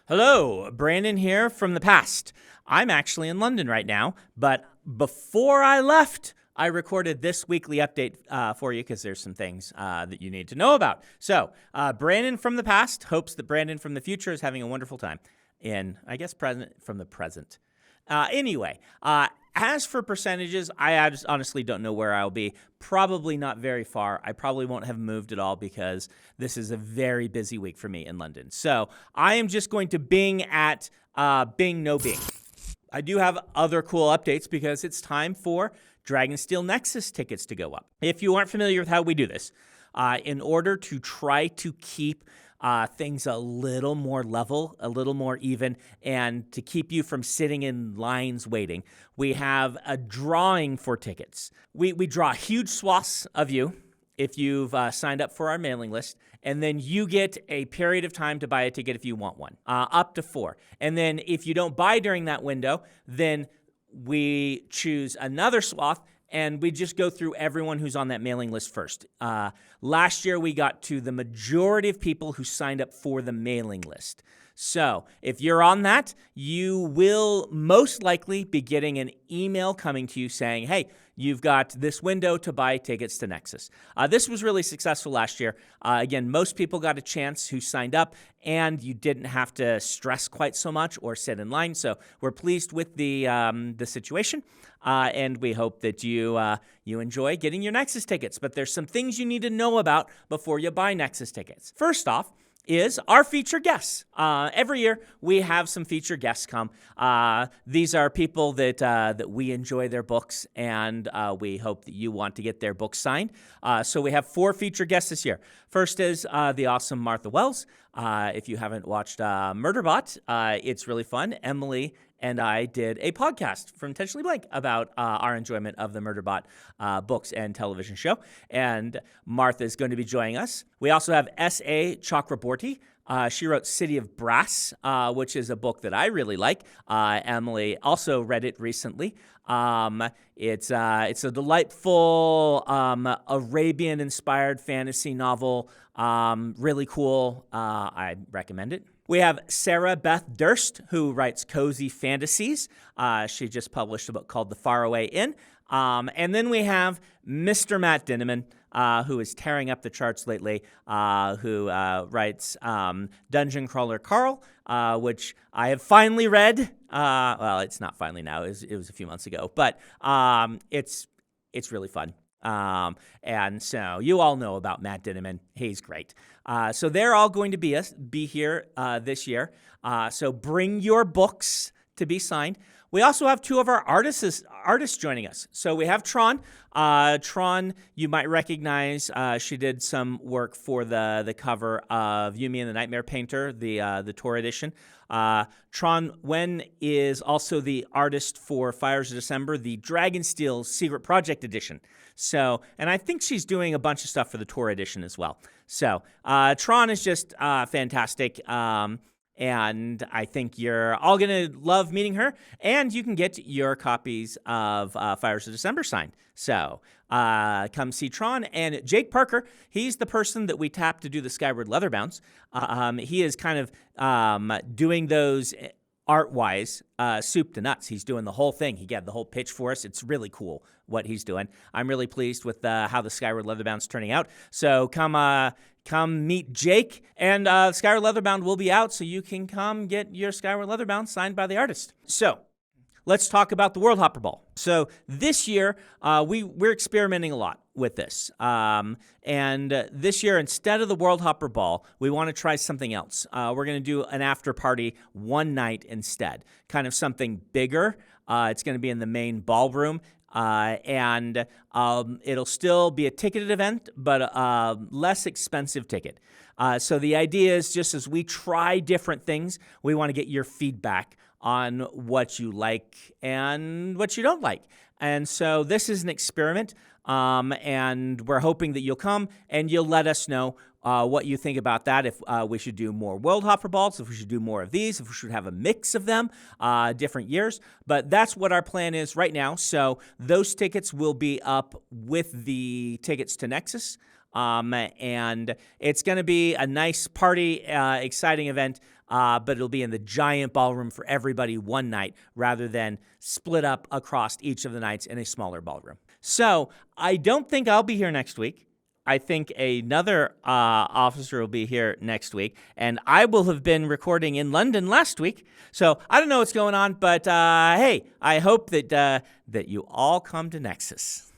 Hello, Brandon here from the past. I'm actually in London right now, but before I left, I recorded this weekly update for you because there's some things that you need to know about. So, Brandon from the past hopes that Brandon from the future is having a wonderful time in, I guess, present from the present. Anyway, as for percentages, I honestly don't know where I'll be. Probably not very far. I probably won't have moved at all because this is a very busy week for me in London. So I am just going to Bing at Bing no Bing. I do have other cool updates because it's time for Dragonsteel Nexus tickets to go up. If you aren't familiar with how we do this, in order to try to keep things a little more level, a little more even, and to keep you from sitting in lines waiting, we have a drawing for tickets. We draw huge swaths of you if you've signed up for our mailing list, and then you get a period of time to buy a ticket if you want one, up to 4. And then if you don't buy during that window, then we choose another swath, and we just go through everyone who's on that mailing list first. Last year, we got to the majority of people who signed up for the mailing list. So if you're on that, you will most likely be getting an email coming to you saying, hey, you've got this window to buy tickets to Nexus. This was really successful last year. Again, most people got a chance who signed up, and you didn't have to stress quite so much or sit in line. So we're pleased with the situation, and we hope that you enjoy getting your Nexus tickets. But there's some things you need to know about before you buy Nexus tickets. First off, is our featured guests. Every year, we have some featured guests come. These are people that we enjoy their books, and we hope that you want to get their books signed. So we have 4 featured guests this year. First is the awesome Martha Wells. If you haven't watched Murderbot, it's really fun. Emily and I did a podcast from Intentionally Blank about our enjoyment of the Murderbot books and television show. And Martha is going to be joining us. We also have S.A. Chakraborty. She wrote City of Brass, which is a book that I really like. Emily also read it recently. It's a delightful Arabian-inspired fantasy novel. Really cool. I recommend it. We have Sarah Beth Durst, who writes cozy fantasies. She just published a book called The Faraway Inn. And then we have Mr. Matt Dinneman, who is tearing up the charts lately, who writes Dungeon Crawler Carl, which I have finally read. Well, it's not finally now. It was a few months ago. But it's really fun. And so you all know about Matt Dinneman. He's great. So they're all going to be here this year. So bring your books to be signed. We also have 2 of our artists joining us. So we have Tron. Tron, you might recognize. She did some work for the cover of Yumi and the Nightmare Painter, the tour edition. Tron Wen is also the artist for Fires of December, the Dragonsteel Secret Project edition. So, and I think she's doing a bunch of stuff for the tour edition as well. So, Tron is just fantastic. And I think you're all going to love meeting her. And you can get your copies of Fires of December signed. So come see Tron. And Jake Parker, he's the person that we tapped to do the Skyward Leatherbounds. He is kind of doing those art-wise, soup to nuts. He's doing the whole thing. He got the whole pitch for us. It's really cool what he's doing. I'm really pleased with how the Skyward Leatherbound's turning out. So come meet Jake, and Skyward Leatherbound will be out, so you can come get your Skyward Leatherbound signed by the artist. So let's talk about the World Hopper Ball. So this year, we're experimenting a lot with this. And this year, instead of the World Hopper Ball, we want to try something else. We're going to do an after party one night instead, kind of something bigger. It's going to be in the main ballroom. And it'll still be a ticketed event, but a less expensive ticket. So the idea is just as we try different things, we want to get your feedback on what you like and what you don't like. And so this is an experiment, and we're hoping that you'll come and you'll let us know what you think about that, if we should do more World Hopper Balls, if we should do more of these, if we should have a mix of them, different years. But that's what our plan is right now. So those tickets will be up with the tickets to Nexus. And it's going to be a nice party, exciting event. but it'll be in the giant ballroom for everybody one night rather than split up across each of the nights in a smaller ballroom. So I don't think I'll be here next week. I think another officer will be here next week, and I will have been recording in London last week. So I don't know what's going on, but hey, I hope that you all come to Nexus.